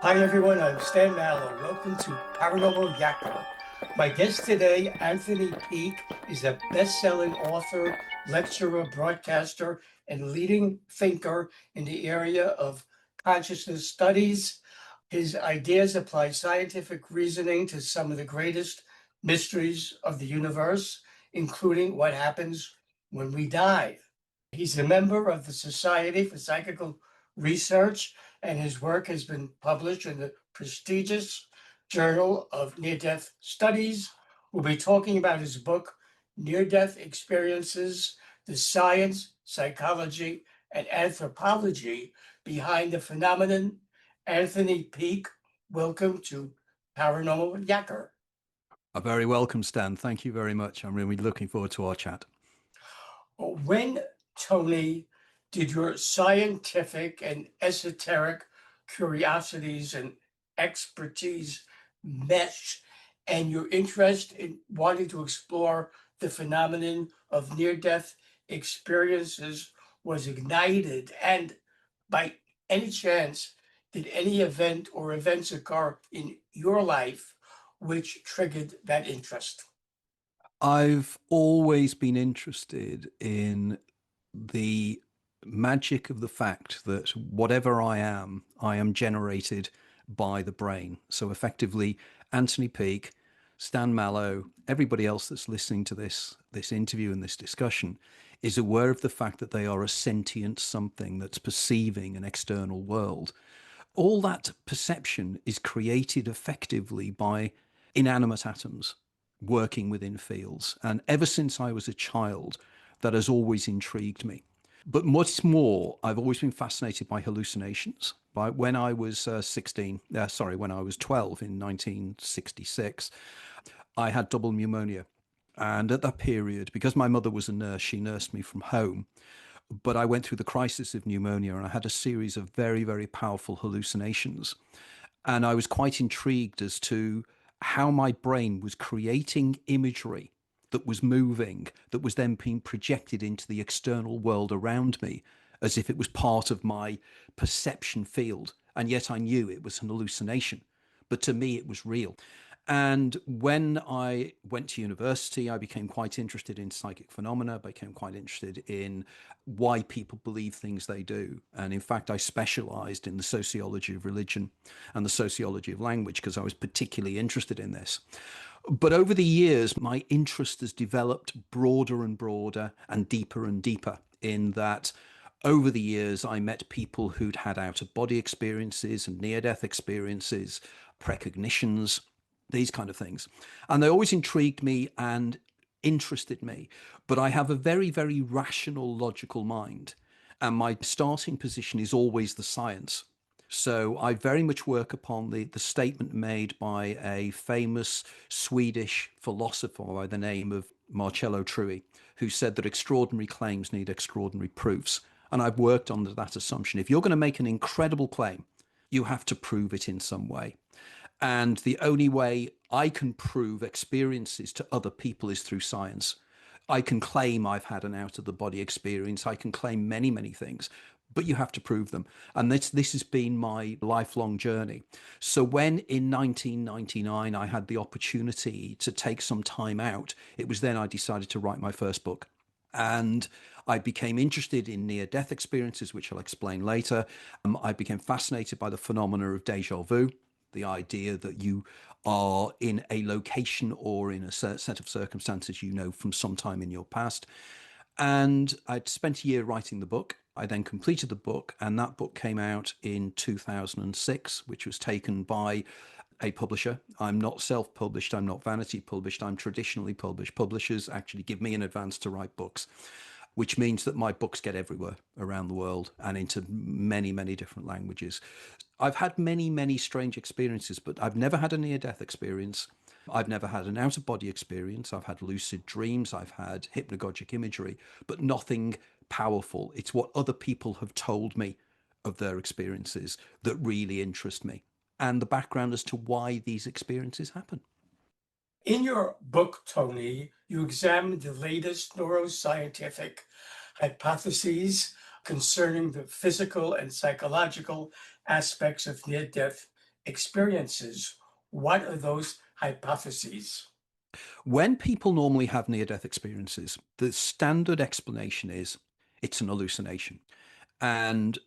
Hi everyone, I'm Stan Mallow. Welcome to Paranormal Yakko. My guest today, Anthony Peake, is a best-selling author, lecturer, broadcaster, and leading thinker in the area of consciousness studies. His ideas apply scientific reasoning to some of the greatest mysteries of the universe, including what happens when we die. He's a member of the Society for Psychical Research, and his work has been published in the prestigious Journal of Near-Death Studies. We'll be talking about his book, Near-Death Experiences, the Science, Psychology, and Anthropology Behind the Phenomenon. Anthony Peake, welcome to Paranormal Yakker. Very welcome, Stan. Thank you very much. I'm really looking forward to our chat. When, Tony, did your scientific and esoteric curiosities and expertise mesh and your interest in wanting to explore the phenomenon of near-death experiences was ignited? And by any chance, did any event or events occur in your life which triggered that interest? I've always been interested in the magic of the fact that whatever I am generated by the brain. So effectively, Anthony Peake, Stan Mallow, everybody else that's listening to this interview and this discussion is aware of the fact that they are a sentient something that's perceiving an external world. All that perception is created effectively by inanimate atoms working within fields. And ever since I was a child, that has always intrigued me. But much more, I've always been fascinated by hallucinations. When I was when I was 12 in 1966, I had double pneumonia. And at that period, because my mother was a nurse, she nursed me from home. But I went through the crisis of pneumonia and I had a series of very, very powerful hallucinations. And I was quite intrigued as to how my brain was creating imagery that was moving, that was then being projected into the external world around me as if it was part of my perception field. And yet I knew it was an hallucination. But to me, it was real. And when I went to university, I became quite interested in psychic phenomena, became quite interested in why people believe things they do. And in fact, I specialized in the sociology of religion and the sociology of language because I was particularly interested in this. But over the years, my interest has developed broader and broader and deeper in that over the years, I met people who'd had out of body experiences and near death experiences, precognitions, these kind of things. And they always intrigued me and interested me. But I have a very, very rational, logical mind. And my starting position is always the science. So I very much work upon the statement made by a famous Swedish philosopher by the name of Marcello Trui, who said that extraordinary claims need extraordinary proofs. And I've worked on that assumption. If you're going to make an incredible claim, you have to prove it in some way. And the only way I can prove experiences to other people is through science. I can claim I've had an out of the body experience. I can claim many, many things, but you have to prove them. And this has been my lifelong journey. So when in 1999 I had the opportunity to take some time out, it was then I decided to write my first book. And I became interested in near death experiences, which I'll explain later. I became fascinated by the phenomena of deja vu, the idea that you are in a location or in a set of circumstances you know from some time in your past. And I'd spent a year writing the book. I then completed the book, and that book came out in 2006, which was taken by a publisher. I'm not self-published. I'm not vanity published. I'm traditionally published. Publishers actually give me an advance to write books, which means that my books get everywhere around the world and into many, many different languages. I've had many, many strange experiences, but I've never had a near-death experience. I've never had an out-of-body experience. I've had lucid dreams. I've had hypnagogic imagery, but nothing powerful. It's what other people have told me of their experiences that really interest me and the background as to why these experiences happen. In your book, Tony, you examined the latest neuroscientific hypotheses concerning the physical and psychological aspects of near death experiences. What are those hypotheses? When people normally have near-death experiences, the standard explanation is it's an hallucination. And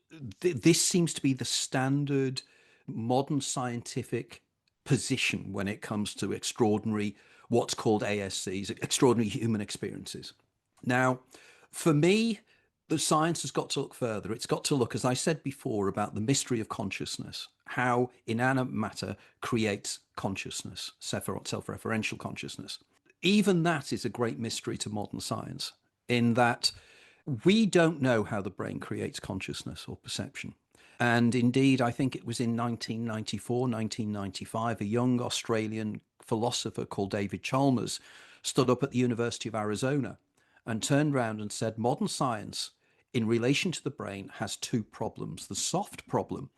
this seems to be the standard modern scientific position when it comes to extraordinary, what's called ASCs, extraordinary human experiences. Now, for me, the science has got to look further. It's got to look, as I said before, about the mystery of consciousness, how inanimate matter creates consciousness, self-referential consciousness. Even that is a great mystery to modern science, in that we don't know how the brain creates consciousness or perception. And indeed, I think it was in 1994, 1995, a young Australian philosopher called David Chalmers stood up at the University of Arizona and turned around and said, modern science in relation to the brain has two problems. The soft problem,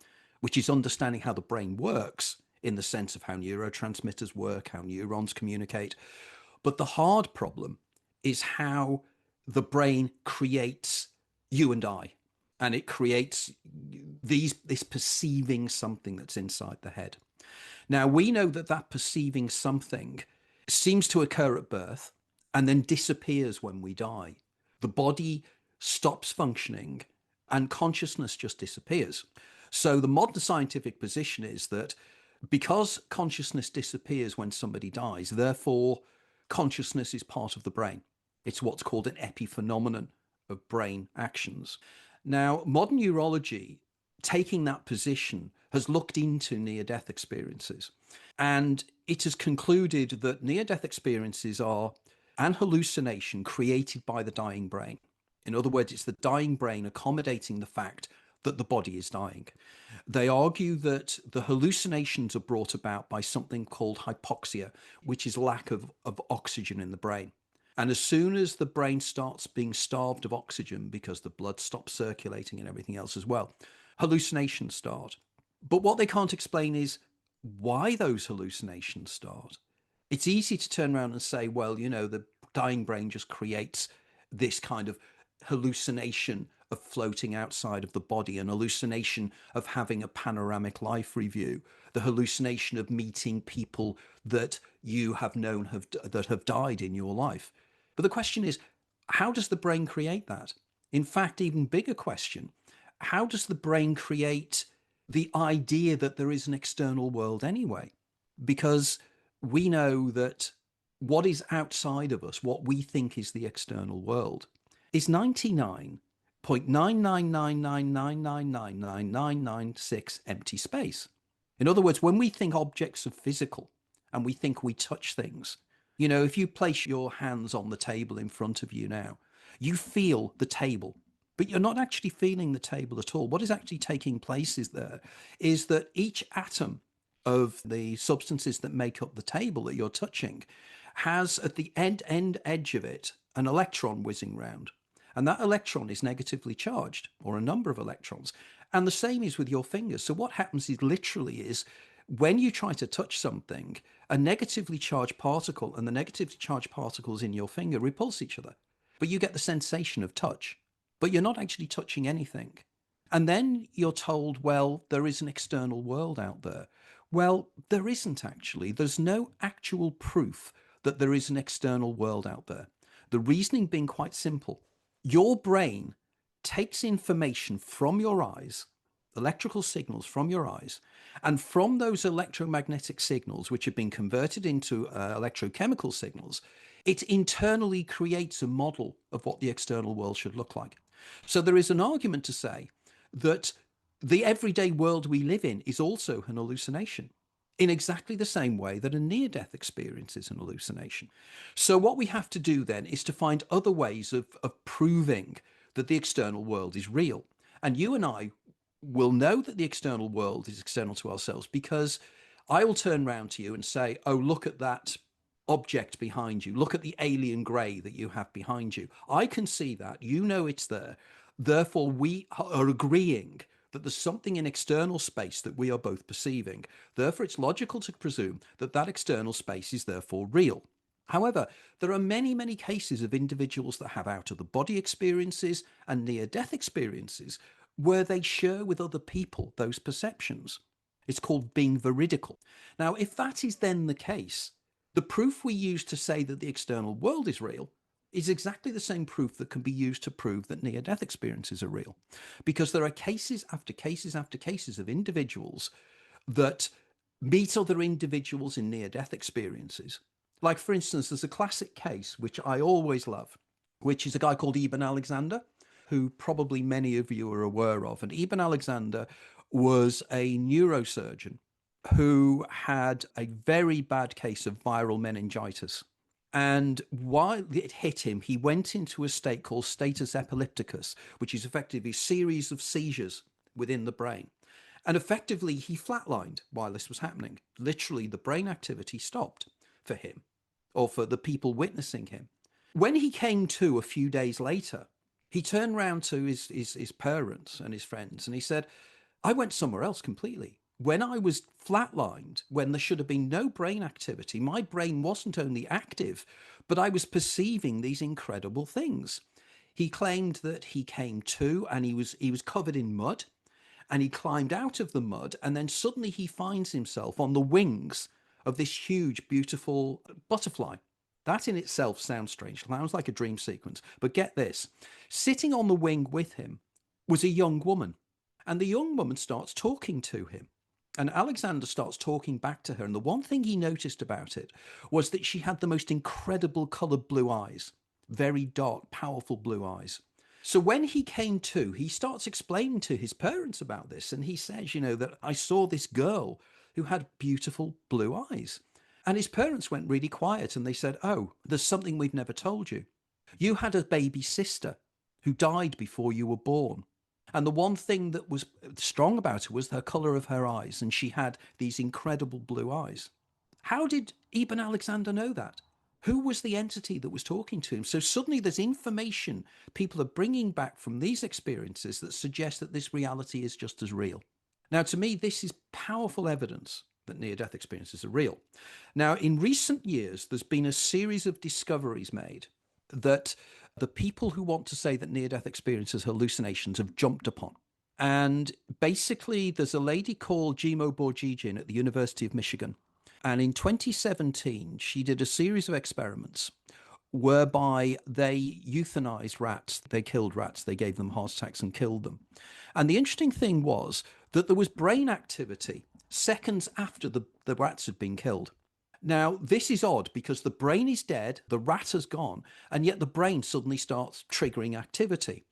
which is understanding how the brain works in the sense of how neurotransmitters work, how neurons communicate. But the hard problem is how the brain creates you and I, and it creates this perceiving something that's inside the head. Now, we know that that perceiving something seems to occur at birth and then disappears when we die. The body stops functioning and consciousness just disappears. So the modern scientific position is that because consciousness disappears when somebody dies, therefore consciousness is part of the brain. It's what's called an epiphenomenon of brain actions. Now, modern neurology, taking that position, has looked into near-death experiences. And it has concluded that near-death experiences are an hallucination created by the dying brain. In other words, it's the dying brain accommodating the fact that the body is dying. They argue that the hallucinations are brought about by something called hypoxia, which is lack of oxygen in the brain. And as soon as the brain starts being starved of oxygen because the blood stops circulating and everything else as well, hallucinations start. But what they can't explain is why those hallucinations start. It's easy to turn around and say, well, the dying brain just creates this kind of hallucination of floating outside of the body, an hallucination of having a panoramic life review, the hallucination of meeting people that you have known that have died in your life. But the question is, how does the brain create that? In fact, even bigger question, how does the brain create the idea that there is an external world anyway? Because we know that what is outside of us, what we think is the external world, is 99.99999999996 empty space. In other words, when we think objects are physical and we think we touch things, if you place your hands on the table in front of you now, you feel the table, but you're not actually feeling the table at all. What is actually taking place is that each atom of the substances that make up the table that you're touching has at the end edge of it an electron whizzing round. And that electron is negatively charged, or a number of electrons. And the same is with your fingers. So what happens is when you try to touch something, a negatively charged particle and the negatively charged particles in your finger repulse each other. But you get the sensation of touch, but you're not actually touching anything. And then you're told, well, there is an external world out there. Well, there isn't actually. There's no actual proof that there is an external world out there. The reasoning being quite simple. Your brain takes information from your eyes, electrical signals from your eyes, and from those electromagnetic signals, which have been converted into electrochemical signals, it internally creates a model of what the external world should look like. So there is an argument to say that the everyday world we live in is also an hallucination, in exactly the same way that a near-death experience is an hallucination. So what we have to do then is to find other ways of proving that the external world is real. And you and I will know that the external world is external to ourselves because I will turn around to you and say, oh, look at that object behind you. Look at the alien grey that you have behind you. I can see that. You know it's there. Therefore, we are agreeing that there's something in external space that we are both perceiving. Therefore, it's logical to presume that that external space is therefore real. However, there are many, many cases of individuals that have out-of-the-body experiences and near-death experiences where they share with other people those perceptions. It's called being veridical. Now, if that is then the case, the proof we use to say that the external world is real is exactly the same proof that can be used to prove that near-death experiences are real. Because there are cases after cases after cases of individuals that meet other individuals in near-death experiences. Like, for instance, there's a classic case, which I always love, which is a guy called Eben Alexander, who probably many of you are aware of. And Eben Alexander was a neurosurgeon who had a very bad case of viral meningitis. And while it hit him, he went into a state called status epilepticus, which is effectively a series of seizures within the brain. And effectively, he flatlined while this was happening. Literally, the brain activity stopped for him or for the people witnessing him. When he came to a few days later, he turned round to his parents and his friends and he said, I went somewhere else completely. When I was flatlined, when there should have been no brain activity, my brain wasn't only active, but I was perceiving these incredible things. He claimed that he came to and he was covered in mud, and he climbed out of the mud, and then suddenly he finds himself on the wings of this huge, beautiful butterfly. That in itself sounds strange. Sounds like a dream sequence. But get this, sitting on the wing with him was a young woman. And the young woman starts talking to him. And Alexander starts talking back to her. And the one thing he noticed about it was that she had the most incredible colored blue eyes, very dark, powerful blue eyes. So when he came to, he starts explaining to his parents about this. And he says, that I saw this girl who had beautiful blue eyes. And his parents went really quiet and they said, oh, there's something we've never told you. You had a baby sister who died before you were born. And the one thing that was strong about her was her color of her eyes. And she had these incredible blue eyes. How did Eben Alexander know that? Who was the entity that was talking to him? So suddenly there's information people are bringing back from these experiences that suggest that this reality is just as real. Now, to me, this is powerful evidence that near-death experiences are real. Now, in recent years, there's been a series of discoveries made that the people who want to say that near-death experiences are hallucinations have jumped upon. And basically, there's a lady called Jimo Borgigin at the University of Michigan. And in 2017, she did a series of experiments whereby they euthanized rats. They killed rats. They gave them heart attacks and killed them. And the interesting thing was that there was brain activity seconds after the rats had been killed. Now, this is odd because the brain is dead, the rat has gone, and yet the brain suddenly starts triggering activity.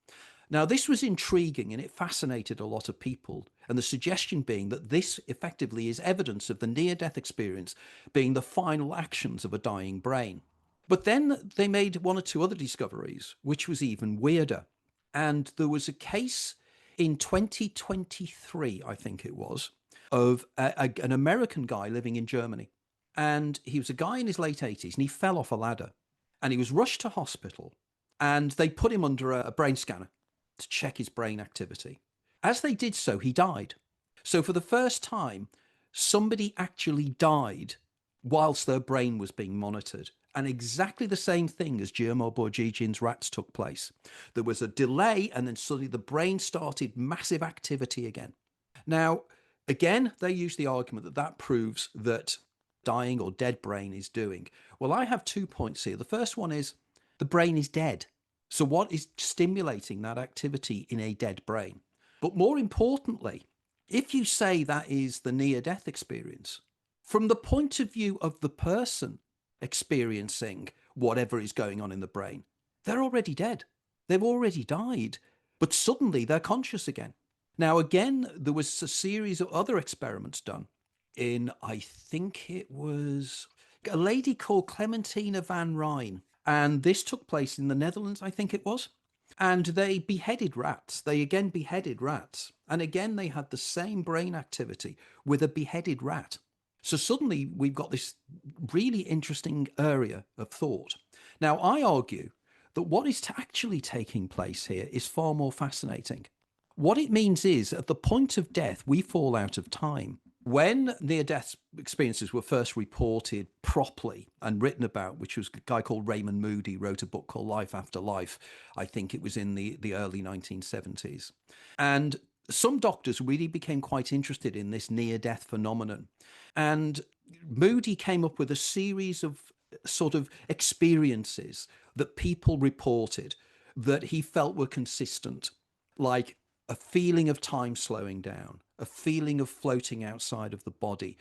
Now, this was intriguing and it fascinated a lot of people. And the suggestion being that this effectively is evidence of the near-death experience being the final actions of a dying brain. But then they made one or two other discoveries, which was even weirder. And there was a case in 2023, I think it was, of an American guy living in Germany. And he was a guy in his late 80s and he fell off a ladder and he was rushed to hospital and they put him under a brain scanner to check his brain activity. As they did so, he died. So for the first time, somebody actually died whilst their brain was being monitored. And exactly the same thing as Guillermo Borgigin's rats took place. There was a delay and then suddenly the brain started massive activity again. Now, again, they use the argument that that proves that dying or dead brain is doing. Well, I have 2 points here. The first one is the brain is dead. So what is stimulating that activity in a dead brain? But more importantly, if you say that is the near-death experience, from the point of view of the person experiencing whatever is going on in the brain, they're already dead. They've already died, but suddenly they're conscious again. Now, again, there was a series of other experiments done in, I think it was a lady called Clementina van Rijn. And this took place in the Netherlands, I think it was. And they beheaded rats. They again beheaded rats. And again, they had the same brain activity with a beheaded rat. So suddenly we've got this really interesting area of thought. Now, I argue that what is actually taking place here is far more fascinating. What it means is at the point of death, we fall out of time. When near-death experiences were first reported properly and written about, which was a guy called Raymond Moody, wrote a book called Life After Life. I think it was in the early 1970s. And some doctors really became quite interested in this near-death phenomenon. And Moody came up with a series of sort of experiences that people reported that he felt were consistent, like a feeling of time slowing down, a feeling of floating outside of the body,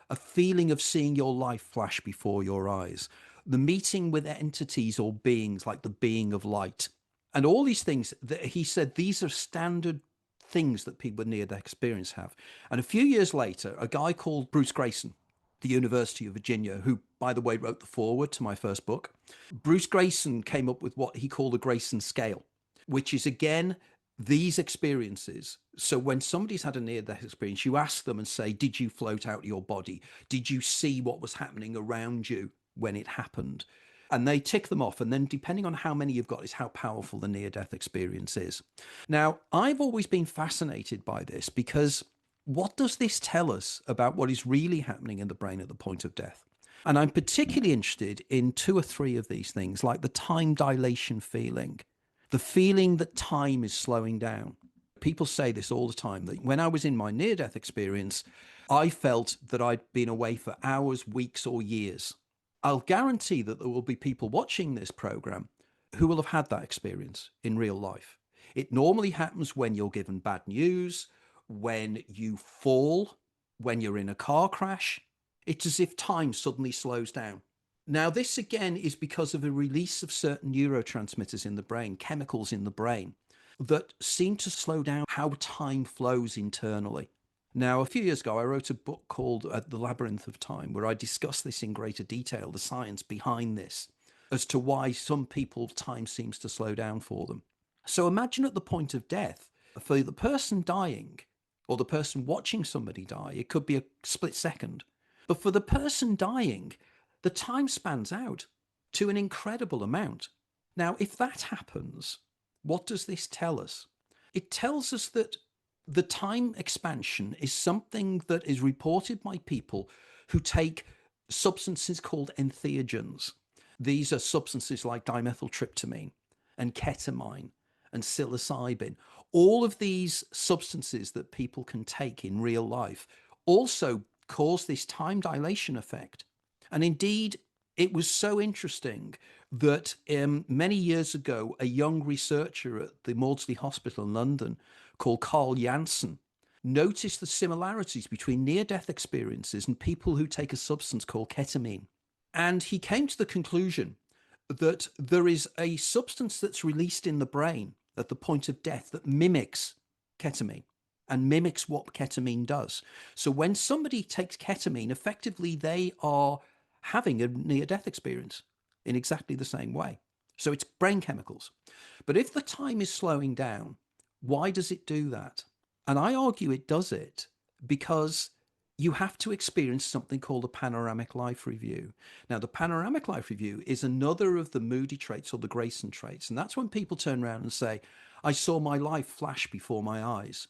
a feeling of seeing your life flash before your eyes, the meeting with entities or beings like the being of light. And all these things that he said, these are standard things that people with near-death experience have. And a few years later, a guy called Bruce Grayson, the University of Virginia, who, by the way, wrote the foreword to my first book, Bruce Grayson came up with what he called the Grayson scale, which is, again, these experiences. So when somebody's had a near-death experience, you ask them and say, did you float out your body? Did you see what was happening around you when it happened? And they tick them off. And then depending on how many you've got is how powerful the near-death experience is. Now, I've always been fascinated by this because what does this tell us about what is really happening in the brain at the point of death? And I'm particularly interested in two or three of these things, like the time dilation feeling, the feeling that time is slowing down. People say this all the time, that when I was in my near-death experience, I felt that I'd been away for hours, weeks, or years. I'll guarantee that there will be people watching this program who will have had that experience in real life. It normally happens when you're given bad news, when you fall, when you're in a car crash. It's as if time suddenly slows down. Now, this again is because of a release of certain neurotransmitters in the brain, chemicals in the brain, that seem to slow down how time flows internally. Now, a few years ago, I wrote a book called The Labyrinth of Time, where I discuss this in greater detail, the science behind this, as to why some people, time seems to slow down for them. So imagine at the point of death, for the person dying, or the person watching somebody die, it could be a split second. But for the person dying, the time spans out to an incredible amount. Now, if that happens, what does this tell us? It tells us that the time expansion is something that is reported by people who take substances called entheogens. These are substances like dimethyltryptamine and ketamine and psilocybin. All of these substances that people can take in real life also cause this time dilation effect. And indeed, it was so interesting that many years ago, a young researcher at the Maudsley Hospital in London called Carl Janssen noticed the similarities between near-death experiences and people who take a substance called ketamine. And he came to the conclusion that there is a substance that's released in the brain at the point of death that mimics ketamine and mimics what ketamine does. So when somebody takes ketamine, effectively they are having a near-death experience in exactly the same way. So it's brain chemicals. But if the time is slowing down, why does it do that? And I argue it does it because you have to experience something called a panoramic life review. Now, the panoramic life review is another of the Moody traits or the Grayson traits. And that's when people turn around and say, I saw my life flash before my eyes.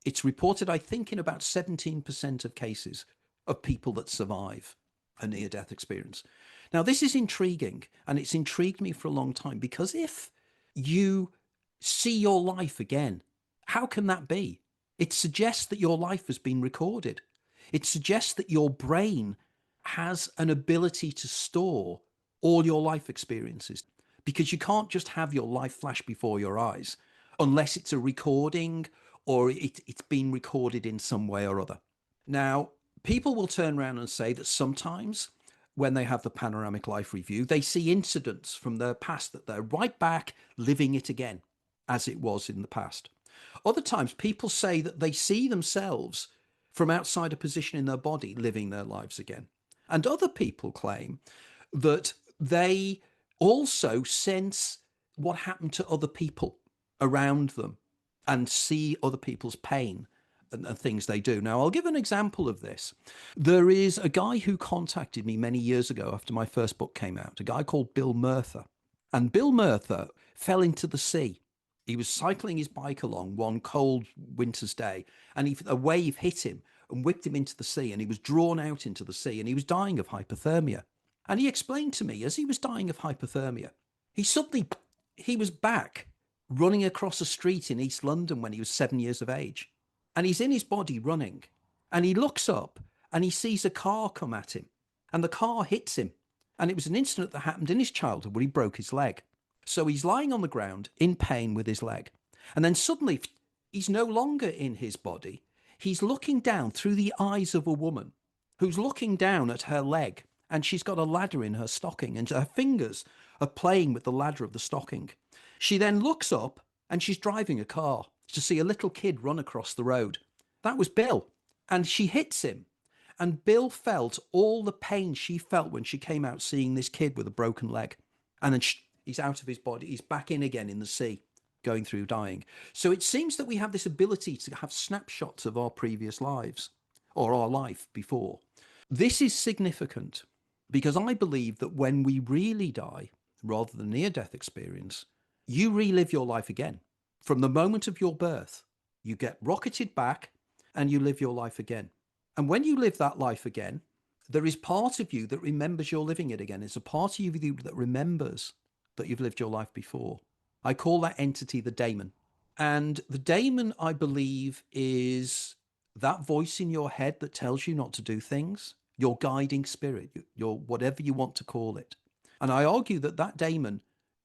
It's reported, I think, in about 17% of cases of people that survive a near-death experience. Now, this is intriguing, and it's intrigued me for a long time, because if you see your life again, how can that be? It suggests that your life has been recorded. It suggests that your brain has an ability to store all your life experiences, because you can't just have your life flash before your eyes unless it's a recording or it's been recorded in some way or other. Now, people will turn around and say that sometimes when they have the panoramic life review, they see incidents from their past that they're right back living it again as it was in the past. Other times, people say that they see themselves from outside a position in their body living their lives again. And other people claim that they also sense what happened to other people around them and see other people's pain and things they do. Now, I'll give an example of this. There is a guy who contacted me many years ago after my first book came out, a guy called Bill Murtha. And Bill Murtha fell into the sea. He was cycling his bike along one cold winter's day, and a wave hit him and whipped him into the sea, and he was drawn out into the sea, and he was dying of hypothermia. And he explained to me, as he was dying of hypothermia, he was back running across a street in East London when he was 7 years of age. and he's in his body running, and he looks up and he sees a car come at him, and the car hits him. And it was an incident that happened in his childhood where he broke his leg. So he's lying on the ground in pain with his leg. And then suddenly he's no longer in his body. He's looking down through the eyes of a woman who's looking down at her leg, and she's got a ladder in her stocking, and her fingers are playing with the ladder of the stocking. She then looks up and she's driving a car to see a little kid run across the road. That was Bill. And she hits him. And Bill felt all the pain she felt when she came out seeing this kid with a broken leg. And then he's out of his body. He's back in again in the sea, going through dying. So it seems that we have this ability to have snapshots of our previous lives or our life before. This is significant because I believe that when we really die, rather than near-death experience, you relive your life again. From the moment of your birth, you get rocketed back and you live your life again. And when you live that life again, there is part of you that remembers you're living it again. It's a part of you that remembers that you've lived your life before. I call that entity the Daemon. And the Daemon, I believe, is that voice in your head that tells you not to do things, your guiding spirit, your whatever you want to call it. And I argue that that Daemon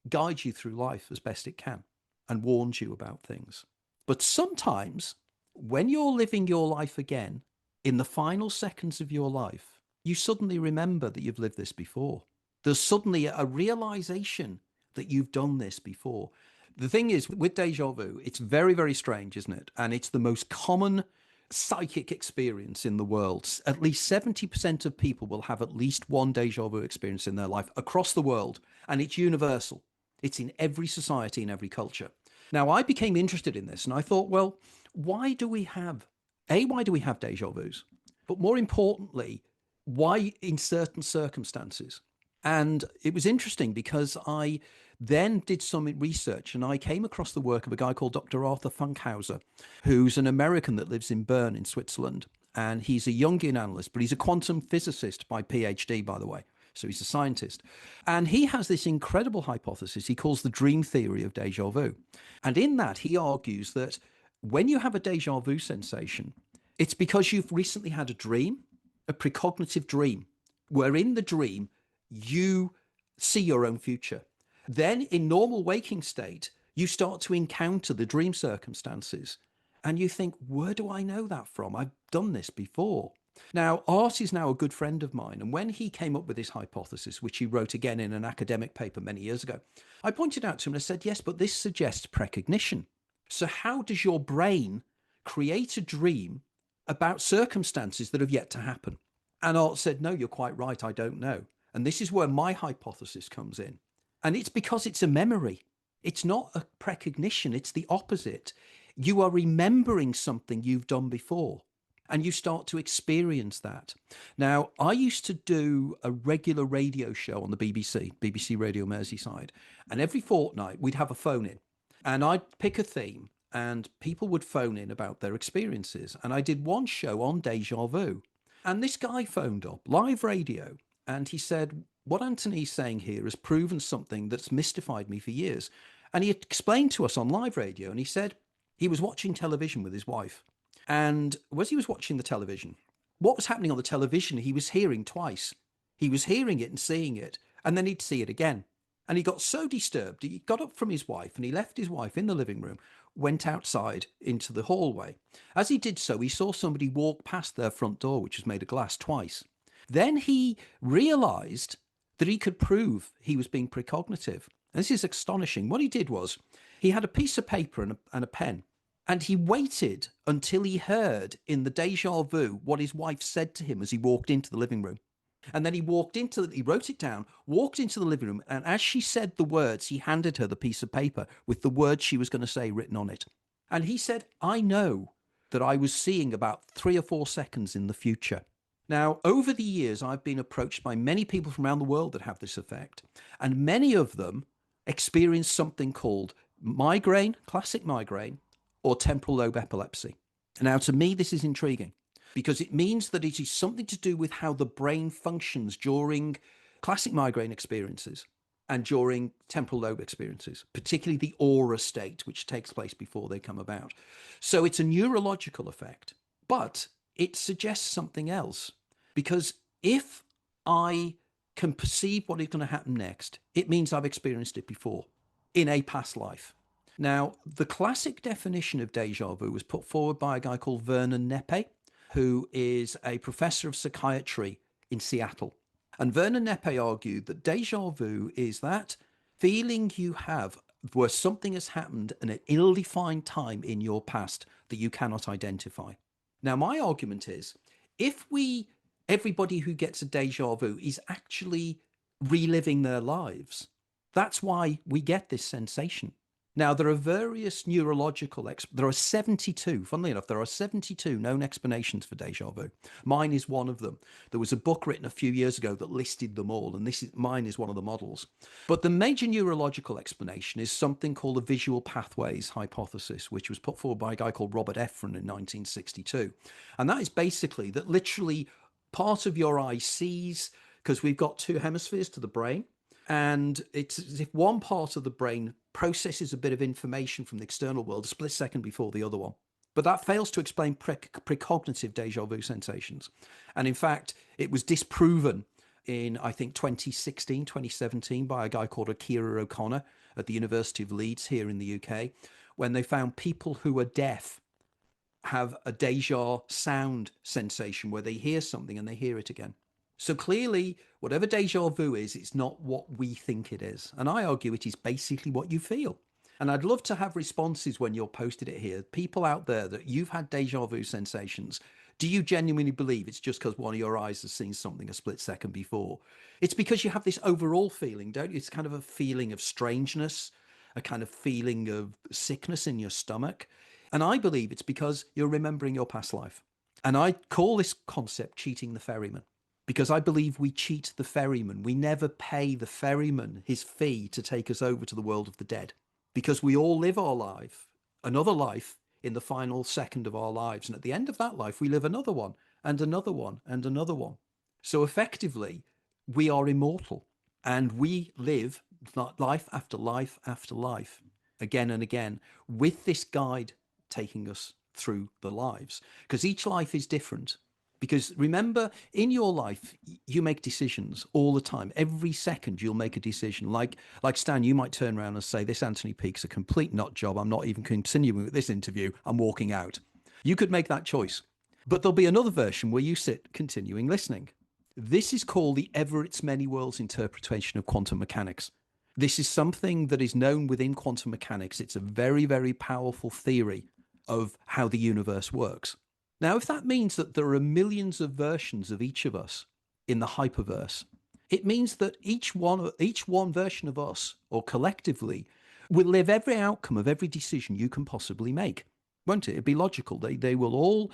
guides you through life as best it can and warns you about things. But sometimes when you're living your life again, in the final seconds of your life, you suddenly remember that you've lived this before. There's suddenly a realization that you've done this before. The thing is, with deja vu, it's very, very strange, isn't it? And it's the most common psychic experience in the world. At least 70% of people will have at least one deja vu experience in their life across the world. And it's universal. It's in every society, in every culture. Now, I became interested in this and I thought, well, why do we have deja vus? But more importantly, why in certain circumstances? And it was interesting because I then did some research and I came across the work of a guy called Dr. Arthur Funkhauser, who's an American that lives in Bern in Switzerland. And he's a Jungian analyst, but he's a quantum physicist by PhD, by the way. So he's a scientist. And he has this incredible hypothesis he calls the dream theory of deja vu. And in that, he argues that when you have a deja vu sensation, it's because you've recently had a dream, a precognitive dream, where in the dream, you see your own future. Then in normal waking state, you start to encounter the dream circumstances and you think, where do I know that from? I've done this before. Now, Art is now a good friend of mine. And when he came up with this hypothesis, which he wrote again in an academic paper many years ago, I pointed out to him and I said, yes, but this suggests precognition. So how does your brain create a dream about circumstances that have yet to happen? And Art said, no, you're quite right. I don't know. And this is where my hypothesis comes in. And it's because it's a memory. It's not a precognition. It's the opposite. You are remembering something you've done before and you start to experience that. Now, I used to do a regular radio show on the BBC Radio Merseyside. And every fortnight we'd have a phone in and I'd pick a theme and people would phone in about their experiences. And I did one show on deja vu. And this guy phoned up, live radio, and he said, what Anthony's saying here has proven something that's mystified me for years. And he explained to us on live radio, and he said he was watching television with his wife. And as he was watching the television, what was happening on the television, he was hearing twice. He was hearing it and seeing it, and then he'd see it again. And he got so disturbed, he got up from his wife and he left his wife in the living room, went outside into the hallway. As he did so, he saw somebody walk past their front door, which was made of glass, twice. Then he realized that he could prove he was being precognitive. And this is astonishing. What he did was he had a piece of paper and a pen, and he waited until he heard in the deja vu what his wife said to him as he walked into the living room. And then he wrote it down, walked into the living room, and as she said the words, he handed her the piece of paper with the words she was going to say written on it. And he said, I know that I was seeing about 3 or 4 seconds in the future. Now, over the years, I've been approached by many people from around the world that have this effect, and many of them experience something called migraine, classic migraine, or temporal lobe epilepsy. Now, to me, this is intriguing because it means that it is something to do with how the brain functions during classic migraine experiences. and during temporal lobe experiences, particularly the aura state, which takes place before they come about. So it's a neurological effect, but it suggests something else. Because if I can perceive what is going to happen next, it means I've experienced it before in a past life. Now, the classic definition of deja vu was put forward by a guy called Vernon Neppe, who is a professor of psychiatry in Seattle. And Vernon Neppe argued that deja vu is that feeling you have where something has happened in an ill-defined time in your past that you cannot identify. Now, my argument is, if everybody who gets a deja vu is actually reliving their lives, that's why we get this sensation. Now, there are various neurological, there are 72, funnily enough, there are 72 known explanations for deja vu. Mine is one of them. There was a book written a few years ago that listed them all, and mine is one of the models. But the major neurological explanation is something called the visual pathways hypothesis, which was put forward by a guy called Robert Efron in 1962. And that is basically that literally part of your eye sees, because we've got two hemispheres to the brain, and it's as if one part of the brain processes a bit of information from the external world a split second before the other one. But that fails to explain precognitive deja vu sensations. And in fact, it was disproven in, I think, 2016, 2017 by a guy called Akira O'Connor at the University of Leeds here in the UK, when they found people who are deaf have a deja sound sensation where they hear something and they hear it again. So clearly, whatever deja vu is, it's not what we think it is. And I argue it is basically what you feel. And I'd love to have responses when you're posted it here. People out there that you've had deja vu sensations. Do you genuinely believe it's just because one of your eyes has seen something a split second before? It's because you have this overall feeling, don't you? It's kind of a feeling of strangeness, a kind of feeling of sickness in your stomach. And I believe it's because you're remembering your past life. And I call this concept cheating the ferryman. Because I believe we cheat the ferryman. We never pay the ferryman his fee to take us over to the world of the dead. Because we all live our life, another life, in the final second of our lives. And at the end of that life, we live another one, and another one, and another one. So effectively, we are immortal. And we live life after life after life, again and again, with this guide taking us through the lives. Because each life is different. Because remember, in your life, you make decisions all the time. Every second, you'll make a decision. Like Stan, you might turn around and say, this Anthony Peake's a complete nut job. I'm not even continuing with this interview. I'm walking out. You could make that choice. But there'll be another version where you sit continuing listening. This is called the Everett's Many Worlds interpretation of quantum mechanics. This is something that is known within quantum mechanics. It's a very, very powerful theory of how the universe works. Now, if that means that there are millions of versions of each of us in the hyperverse, it means that each one version of us, or collectively, will live every outcome of every decision you can possibly make, won't it? It'd be logical. They will all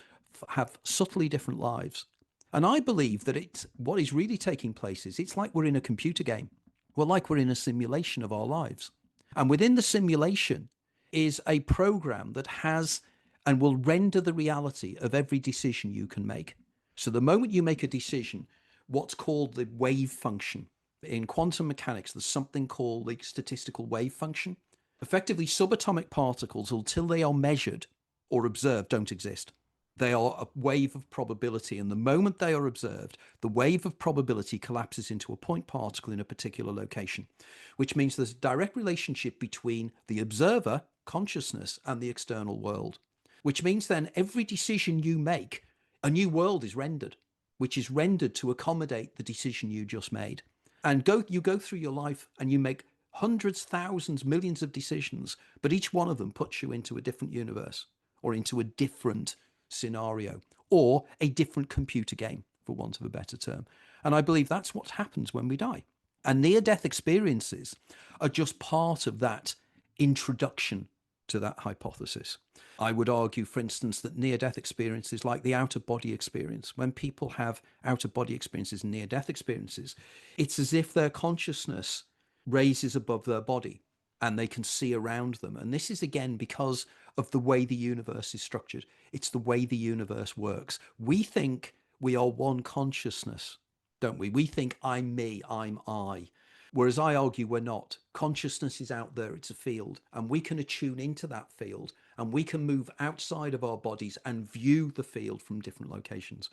have subtly different lives. And I believe that what is really taking place is it's like we're in a computer game. We're like we're in a simulation of our lives. And within the simulation is a program that has and will render the reality of every decision you can make. So the moment you make a decision, what's called the wave function. In quantum mechanics, there's something called the statistical wave function. Effectively, subatomic particles, until they are measured or observed, don't exist. They are a wave of probability. And the moment they are observed, the wave of probability collapses into a point particle in a particular location, which means there's a direct relationship between the observer, consciousness, and the external world. Which means then every decision you make, a new world is rendered, which is rendered to accommodate the decision you just made. And you go through your life and you make hundreds, thousands, millions of decisions, but each one of them puts you into a different universe or into a different scenario or a different computer game, for want of a better term. And I believe that's what happens when we die. And near-death experiences are just part of that introduction to that hypothesis. I would argue, for instance, that near-death experiences like the out-of-body experience, when people have out-of-body experiences and near-death experiences, it's as if their consciousness raises above their body and they can see around them. And this is, again, because of the way the universe is structured. It's the way the universe works. We think we are one consciousness, don't we? We think I'm me, I'm I. Whereas I argue we're not. Consciousness is out there, it's a field, and we can attune into that field and we can move outside of our bodies and view the field from different locations.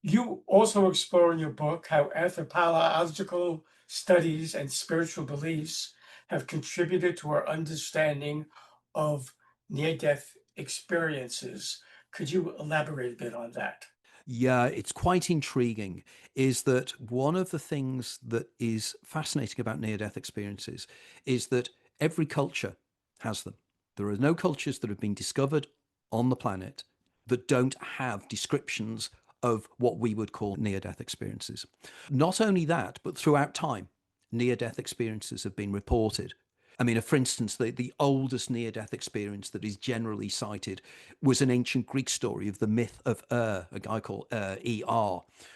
You also explore in your book how anthropological studies and spiritual beliefs have contributed to our understanding of near-death experiences. Could you elaborate a bit on that? Yeah, it's quite intriguing. Is that one of the things that is fascinating about near death experiences is that every culture has them. There are no cultures that have been discovered on the planet that don't have descriptions of what we would call near death experiences. Not only that, but throughout time, near death experiences have been reported. I mean, for instance, the oldest near death experience that is generally cited was an ancient Greek story of the myth of a guy called Er.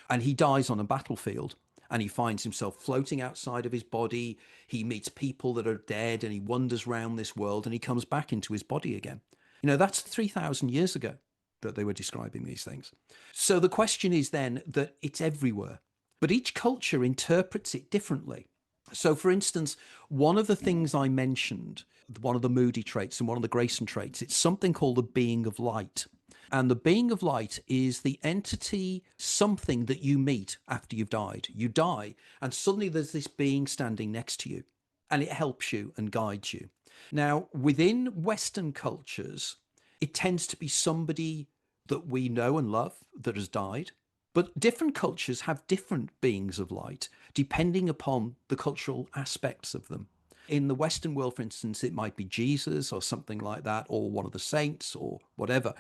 And he dies on a battlefield and he finds himself floating outside of his body. He meets people that are dead and he wanders around this world and he comes back into his body again. You know, that's 3,000 years ago that they were describing these things. So the question is then that it's everywhere, but each culture interprets it differently. So, for instance, one of the things I mentioned, one of the Moody traits and one of the Grayson traits, it's something called the being of light. And the being of light is the entity, something that you meet after you've died. You die, and suddenly there's this being standing next to you, and it helps you and guides you. Now, within Western cultures, it tends to be somebody that we know and love that has died. But different cultures have different beings of light, depending upon the cultural aspects of them. In the Western world, for instance, it might be Jesus or something like that, or one of the saints or whatever.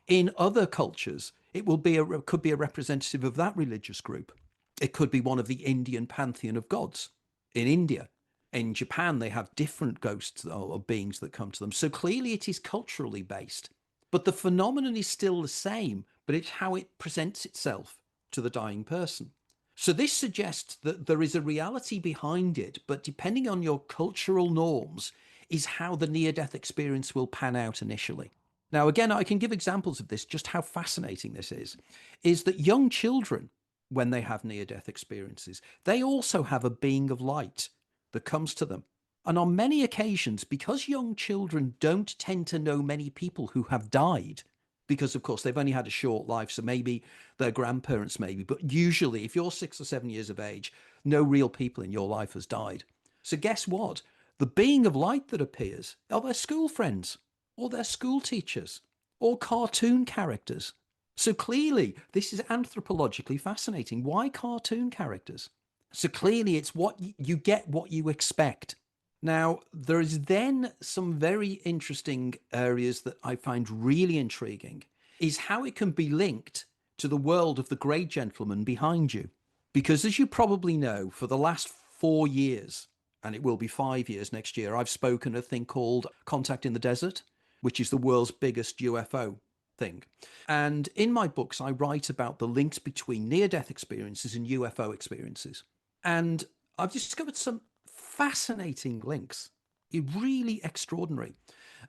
In other cultures, it will be could be a representative of that religious group. It could be one of the Indian pantheon of gods in India. In Japan, they have different ghosts or beings that come to them. So clearly it is culturally based. But the phenomenon is still the same, but it's how it presents itself to the dying person. So this suggests that there is a reality behind it, but depending on your cultural norms, is how the near death experience will pan out initially. Now, again, I can give examples of this, just how fascinating this is that young children, when they have near death experiences, they also have a being of light that comes to them. And on many occasions, because young children don't tend to know many people who have died, because of course they've only had a short life, so maybe their grandparents, maybe, but usually if you're 6 or 7 years of age, no real people in your life has died. So guess what? The being of light that appears are their school friends or their school teachers or cartoon characters. So clearly, this is anthropologically fascinating. Why cartoon characters? So clearly, it's what you get, what you expect. Now, there is then some very interesting areas that I find really intriguing, is how it can be linked to the world of the grey gentleman behind you. Because as you probably know, for the last 4 years, and it will be 5 years next year, I've spoken a thing called Contact in the Desert, which is the world's biggest UFO thing. And in my books, I write about the links between near-death experiences and UFO experiences. And I've discovered some fascinating links. Really extraordinary.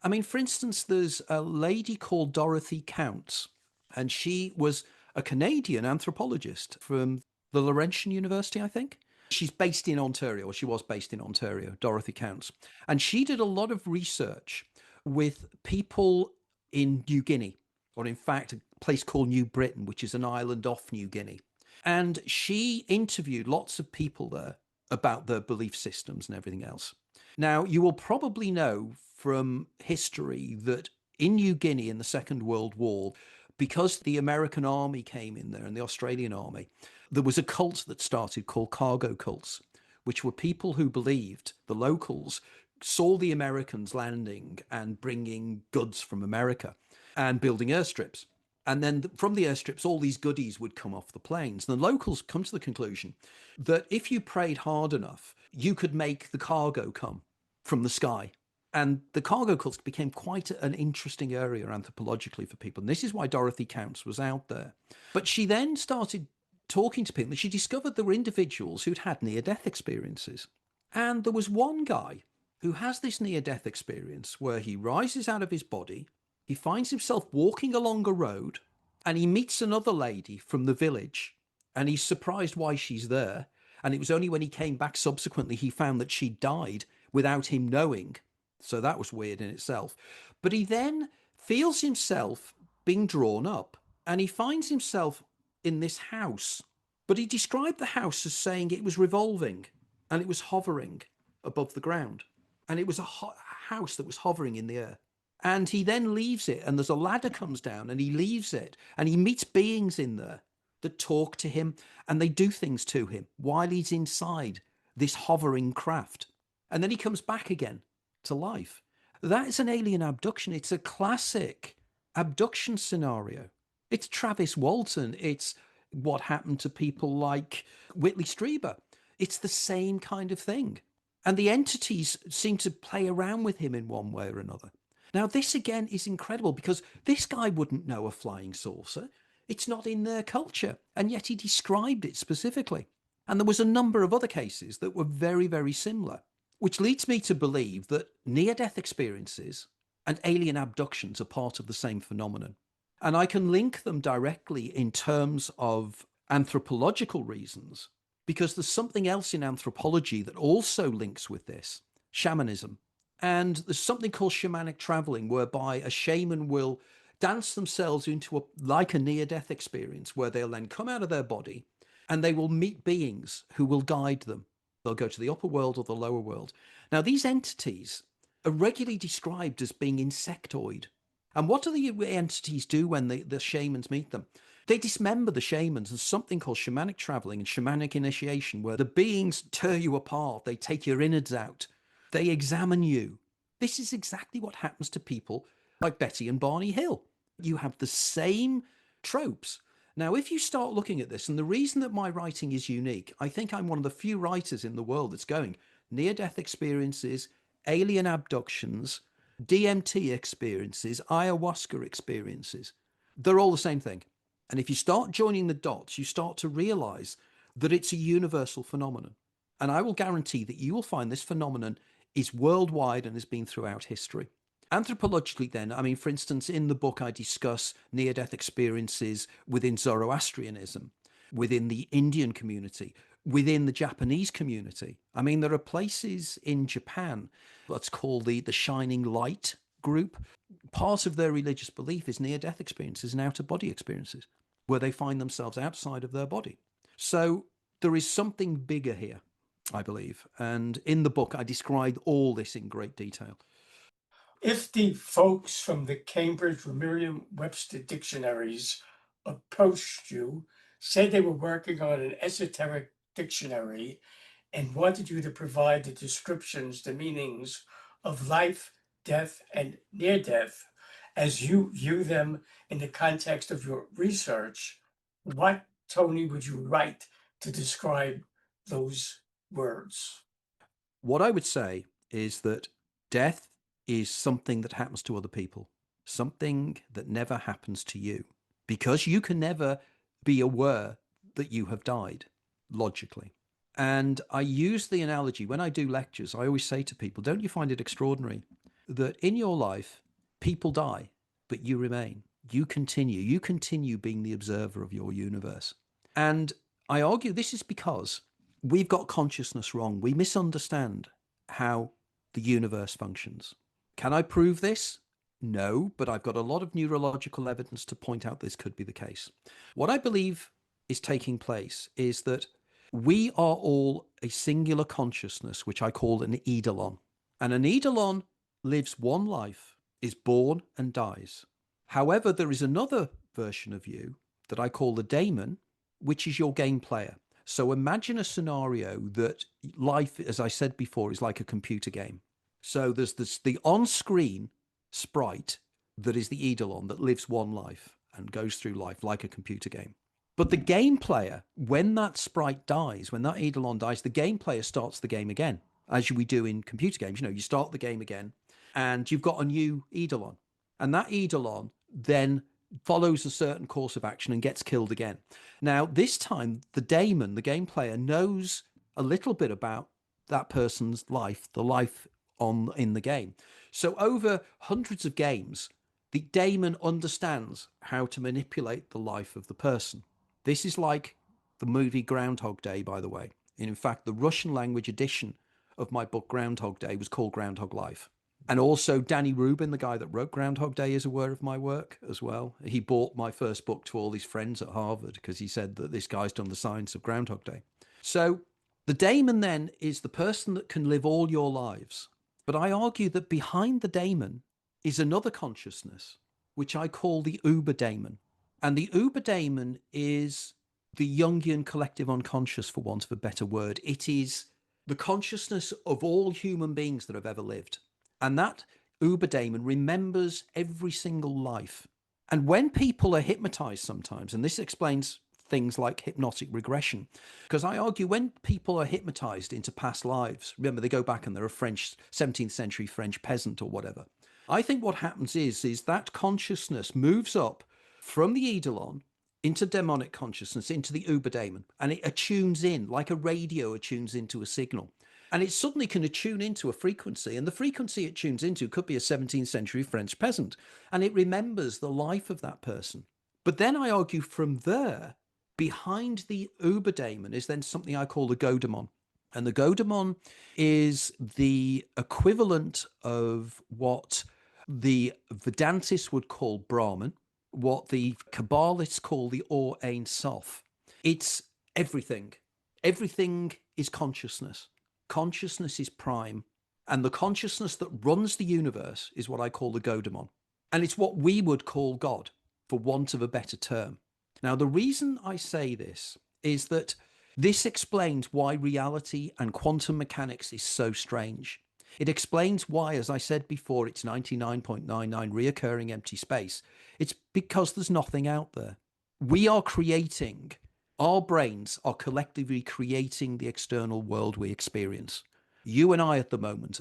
I mean, for instance, there's a lady called Dorothy Counts, and she was a Canadian anthropologist from the Laurentian University, I think. She's based in Ontario, or she was based in Ontario, Dorothy Counts. And she did a lot of research with people in New Guinea, or in fact, a place called New Britain, which is an island off New Guinea. And she interviewed lots of people there about their belief systems and everything else. Now, you will probably know from history that in New Guinea in the Second World War, because the American army came in there and the Australian army, there was a cult that started called cargo cults, which were people who believed, the locals, saw the Americans landing and bringing goods from America and building airstrips. And then from the airstrips, all these goodies would come off the planes. And the locals come to the conclusion that if you prayed hard enough, you could make the cargo come from the sky. And the cargo cults became quite an interesting area anthropologically for people. And this is why Dorothy Counts was out there. But she then started talking to people, and she discovered there were individuals who'd had near-death experiences. And there was one guy who has this near-death experience where he rises out of his body, he finds himself walking along a road, and he meets another lady from the village, and he's surprised why she's there. And it was only when he came back subsequently he found that she died without him knowing. So that was weird in itself. But he then feels himself being drawn up, and he finds himself in this house. But he described the house as saying it was revolving and it was hovering above the ground. And it was a house that was hovering in the air. And he then leaves it, and there's a ladder comes down, and he leaves it, and he meets beings in there that talk to him, and they do things to him while he's inside this hovering craft. And then he comes back again to life. That is an alien abduction. It's a classic abduction scenario. It's Travis Walton. It's what happened to people like Whitley Strieber. It's the same kind of thing. And the entities seem to play around with him in one way or another. Now, this again is incredible because this guy wouldn't know a flying saucer. It's not in their culture. And yet he described it specifically. And there was a number of other cases that were very, very similar, which leads me to believe that near-death experiences and alien abductions are part of the same phenomenon. And I can link them directly in terms of anthropological reasons, because there's something else in anthropology that also links with this, shamanism. And there's something called shamanic traveling, whereby a shaman will dance themselves into like a near-death experience, where they'll then come out of their body and they will meet beings who will guide them. They'll go to the upper world or the lower world. Now, these entities are regularly described as being insectoid. And what do the entities do when the shamans meet them? They dismember the shamans. There's something called shamanic traveling and shamanic initiation, where the beings tear you apart. They take your innards out. They examine you. This is exactly what happens to people like Betty and Barney Hill. You have the same tropes. Now, if you start looking at this, and the reason that my writing is unique, I think I'm one of the few writers in the world that's going near-death experiences, alien abductions, DMT experiences, ayahuasca experiences. They're all the same thing. And if you start joining the dots, you start to realize that it's a universal phenomenon. And I will guarantee that you will find this phenomenon is worldwide and has been throughout history. Anthropologically, then, I mean, for instance, in the book, I discuss near-death experiences within Zoroastrianism, within the Indian community, within the Japanese community. I mean, there are places in Japan that's called the Shining Light group. Part of their religious belief is near-death experiences and out-of-body experiences, where they find themselves outside of their body. So there is something bigger here, I believe. And in the book, I describe all this in great detail. If the folks from the Cambridge Merriam-Webster dictionaries approached you, said they were working on an esoteric dictionary, and wanted you to provide the descriptions, the meanings of life, death, and near death as you view them in the context of your research, what, Tony, would you write to describe those words? What I would say is that death is something that happens to other people, something that never happens to you, because you can never be aware that you have died logically. And I use the analogy when I do lectures. I always say to people, don't you find it extraordinary that in your life, people die, but you remain? You continue being the observer of your universe. And I argue this is because we've got consciousness wrong. We misunderstand how the universe functions. Can I prove this? No, but I've got a lot of neurological evidence to point out this could be the case. What I believe is taking place is that we are all a singular consciousness, which I call an eidolon. And an eidolon lives one life, is born and dies. However, there is another version of you that I call the Daemon, which is your game player. So imagine a scenario that life, as I said before, is like a computer game. So there's the on-screen sprite that is the eidolon that lives one life and goes through life like a computer game. But the game player, when that sprite dies, when that eidolon dies, the game player starts the game again, as we do in computer games. You start the game again and you've got a new eidolon. And that eidolon then follows a certain course of action and gets killed again. Now, this time, the Daemon, the game player, knows a little bit about that person's life, the life in the game. So over hundreds of games, the Daemon understands how to manipulate the life of the person. This is like the movie Groundhog Day, by the way. And in fact, the Russian language edition of my book Groundhog Day was called Groundhog Life. And also Danny Rubin, the guy that wrote Groundhog Day, is aware of my work as well. He bought my first book to all his friends at Harvard because he said that this guy's done the science of Groundhog Day. So the daemon then is the person that can live all your lives. But I argue that behind the daemon is another consciousness, which I call the uber daemon. And the uber daemon is the Jungian collective unconscious, for want of a better word. It is the consciousness of all human beings that have ever lived. And that uber daemon remembers every single life. And when people are hypnotized sometimes, and this explains things like hypnotic regression, because I argue when people are hypnotized into past lives, remember they go back and they're a 17th century French peasant or whatever. I think what happens is that consciousness moves up from the eidolon into demonic consciousness, into the uber daemon, and it attunes in like a radio attunes into a signal. And it suddenly can attune into a frequency, and the frequency it tunes into could be a 17th century French peasant, and it remembers the life of that person. But then I argue from there, behind the uber daemon is then something I call the godemon. And the godemon is the equivalent of what the Vedantists would call Brahman, what the Kabbalists call the Or Ein Sof. It's everything. Everything is consciousness. Consciousness is prime. And the consciousness that runs the universe is what I call the godemon. And it's what we would call God, for want of a better term. Now, the reason I say this is that this explains why reality and quantum mechanics is so strange. It explains why, as I said before, it's 99.99 reoccurring empty space. It's because there's nothing out there. We are creating, our brains are collectively creating the external world we experience. You and I at the moment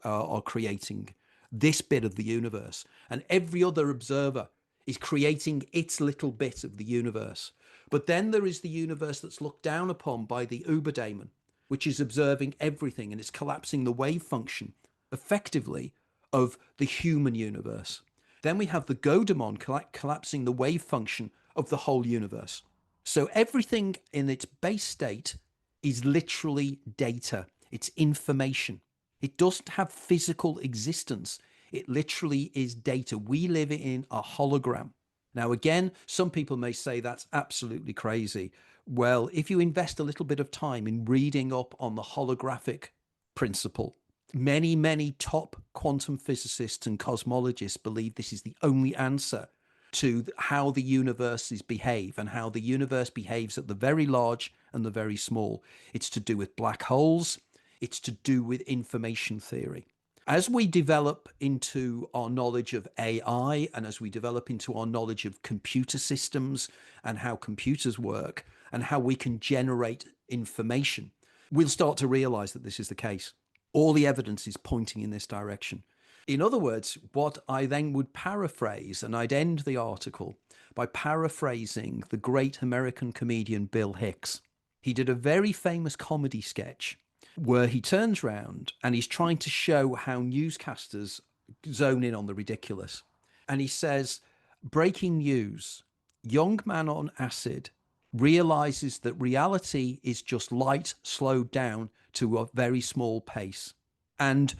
are creating this bit of the universe, and every other observer is creating its little bit of the universe. But then there is the universe that's looked down upon by the uber daemon, which is observing everything, and it's collapsing the wave function effectively of the human universe. Then we have the godemon collapsing the wave function of the whole universe. So everything in its base state is literally data. It's information. It doesn't have physical existence. It literally is data. We live in a hologram. Now, again, some people may say that's absolutely crazy. Well, if you invest a little bit of time in reading up on the holographic principle, many top quantum physicists and cosmologists believe this is the only answer to how the universes behave and how the universe behaves at the very large and the very small. It's to do with black holes. It's to do with information theory. As we develop into our knowledge of AI and as we develop into our knowledge of computer systems and how computers work and how we can generate information, we'll start to realize that this is the case. All the evidence is pointing in this direction. In other words, what I then would paraphrase, and I'd end the article by paraphrasing the great American comedian Bill Hicks. He did a very famous comedy sketch where he turns around and he's trying to show how newscasters zone in on the ridiculous. And he says, breaking news, young man on acid realizes that reality is just light slowed down to a very small pace. And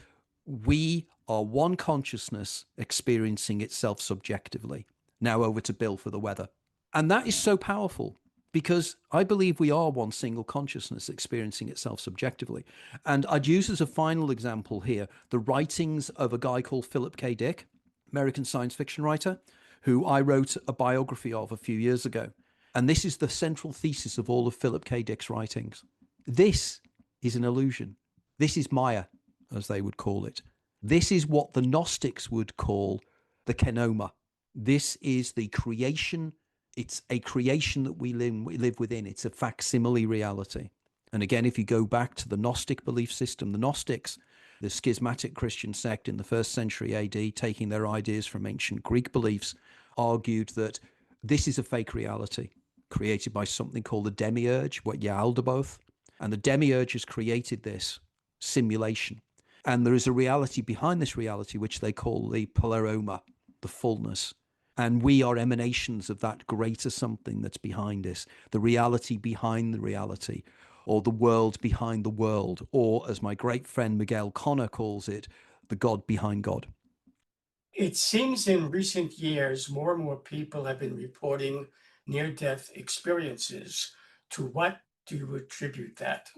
we are one consciousness experiencing itself subjectively. Now over to Bill for the weather. And that is so powerful because I believe we are one single consciousness experiencing itself subjectively. And I'd use as a final example here the writings of a guy called Philip K. Dick, American science fiction writer, who I wrote a biography of a few years ago. And this is the central thesis of all of Philip K. Dick's writings. This is an illusion. This is Maya, as they would call it. This is what the Gnostics would call the kenoma. This is the creation. It's a creation that we live within. It's a facsimile reality. And again, if you go back to the Gnostic belief system, the Gnostics, the schismatic Christian sect in the 1st century AD, taking their ideas from ancient Greek beliefs, argued that this is a fake reality created by something called the demiurge, what Yaldabaoth. And the demiurge has created this simulation. And there is a reality behind this reality, which they call the pleroma, the fullness. And we are emanations of that greater something that's behind us, the reality behind the reality. or the world behind the world, or as my great friend Miguel Connor calls it, the God behind God. It seems in recent years, more and more people have been reporting near-death experiences. To what do you attribute that?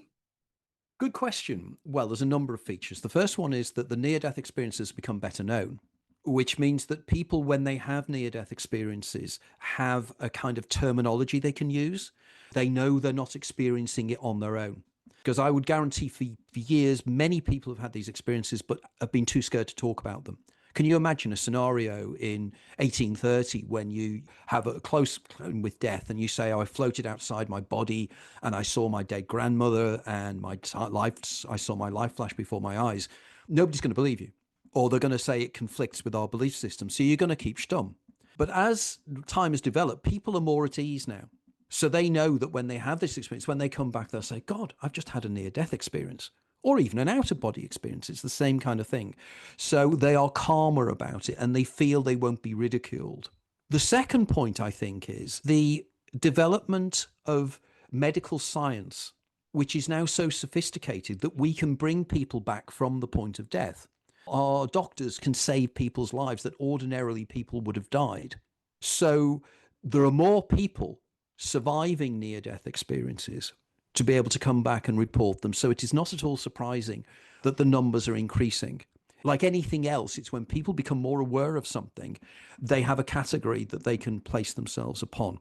Good question. Well, there's a number of features. The first one is that the near death experiences become better known, which means that people, when they have near death experiences, have a kind of terminology they can use. They know they're not experiencing it on their own. Because I would guarantee for years, many people have had these experiences, but have been too scared to talk about them. Can you imagine a scenario in 1830 when you have a close with death and you say, oh, I floated outside my body and I saw my dead grandmother and I saw my life flash before my eyes? Nobody's going to believe you. Or they're going to say it conflicts with our belief system. So you're going to keep stum. But as time has developed, people are more at ease now. So they know that when they have this experience, when they come back, they'll say, God, I've just had a near death experience, or even an out of body experience. It's the same kind of thing. So they are calmer about it and they feel they won't be ridiculed. The second point, I think, is the development of medical science, which is now so sophisticated that we can bring people back from the point of death. Our doctors can save people's lives that ordinarily people would have died. So there are more people surviving near death experiences to be able to come back and report them. So it is not at all surprising that the numbers are increasing. Like anything else, it's when people become more aware of something, they have a category that they can place themselves upon.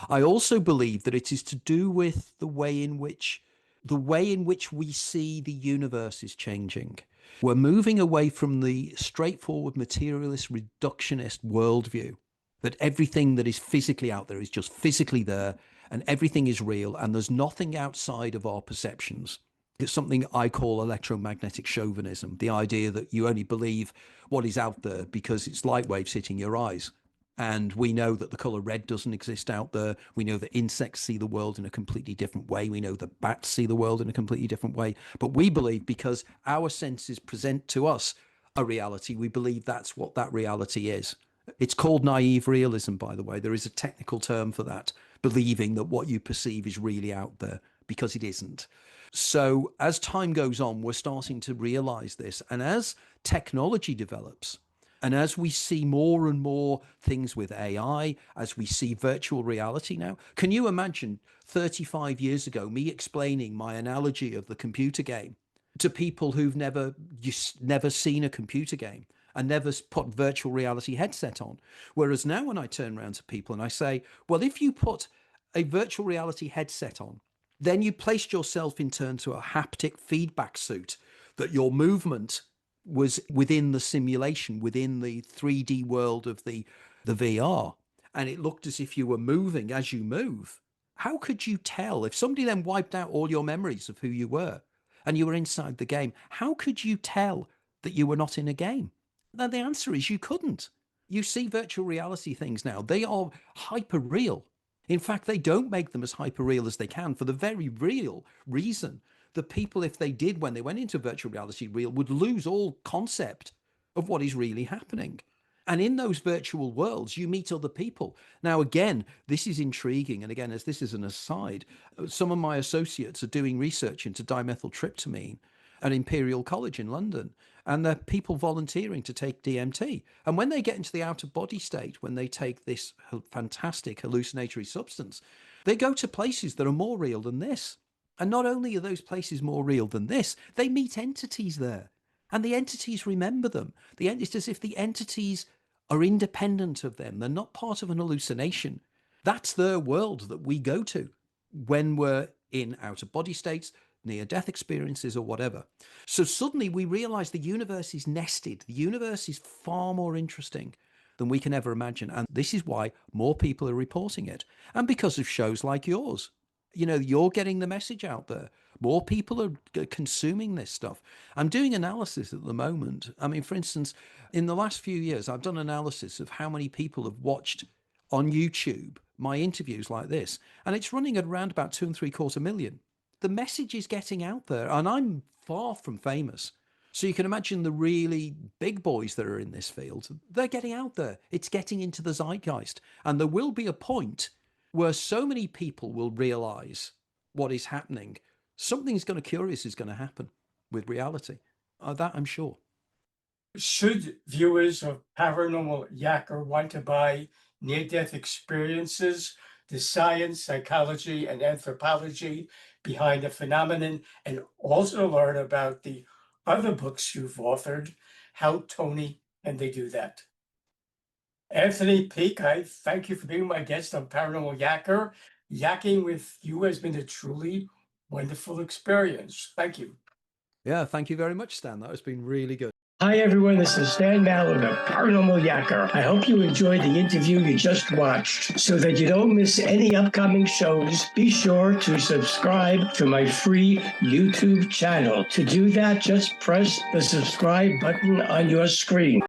I also believe that it is to do with the way in which we see the universe is changing. We're moving away from the straightforward materialist reductionist worldview that everything that is physically out there is just physically there and everything is real and there's nothing outside of our perceptions. It's something I call electromagnetic chauvinism, the idea that you only believe what is out there because it's light waves hitting your eyes. And we know that the color red doesn't exist out there. We know that insects see the world in a completely different way. We know that bats see the world in a completely different way. But we believe because our senses present to us a reality, we believe that's what that reality is. It's called naive realism, by the way. There is a technical term for that, believing that what you perceive is really out there because it isn't. So as time goes on, we're starting to realize this. And as technology develops, and as we see more and more things with AI, as we see virtual reality now, can you imagine 35 years ago me explaining my analogy of the computer game to people who've never seen a computer game and never put virtual reality headset on? Whereas now when I turn around to people and I say, well, if you put a virtual reality headset on, then you placed yourself into a haptic feedback suit that your movement was within the simulation, within the 3D world of the VR, and it looked as if you were moving as you move. How could you tell if somebody then wiped out all your memories of who you were and you were inside the game? How could you tell that you were not in a game? Now, the answer is you couldn't. You see virtual reality things now, they are hyper real. In fact, they don't make them as hyper real as they can for the very real reason that people, if they did when they went into virtual reality real, would lose all concept of what is really happening. And in those virtual worlds, you meet other people. Now, again, this is intriguing. And again, as this is an aside, some of my associates are doing research into dimethyltryptamine at Imperial College in London. And there are people volunteering to take DMT. And when they get into the out of body state, when they take this fantastic hallucinatory substance, they go to places that are more real than this. And not only are those places more real than this, they meet entities there. And the entities remember them. It's as if the entities are independent of them. They're not part of an hallucination. That's their world that we go to when we're in out of body states, near death experiences, or whatever. So suddenly we realize the universe is nested. The universe is far more interesting than we can ever imagine. And this is why more people are reporting it. And because of shows like yours. You know, you're getting the message out there. More people are consuming this stuff. I'm doing analysis at the moment. I mean, for instance, in the last few years, I've done analysis of how many people have watched on YouTube my interviews like this, and it's running at around about 2.75 million. The message is getting out there, and I'm far from famous. So you can imagine the really big boys that are in this field, they're getting out there. It's getting into the zeitgeist. And there will be a point where so many people will realize what is happening something curious is going to happen with reality. That I'm sure. Should viewers of Paranormal Yacker want to buy near-death experiences, the science, psychology, and anthropology behind the phenomenon, and also learn about the other books you've authored, how, Tony, can they do that? Anthony Peake, I thank you for being my guest on Paranormal Yacker. Yakking with you has been a truly wonderful experience. Thank you. Yeah, thank you very much, Stan. That has been really good. Hi, everyone. This is Stan Mallon of Paranormal Yacker. I hope you enjoyed the interview you just watched. So that you don't miss any upcoming shows, be sure to subscribe to my free YouTube channel. To do that, just press the subscribe button on your screen.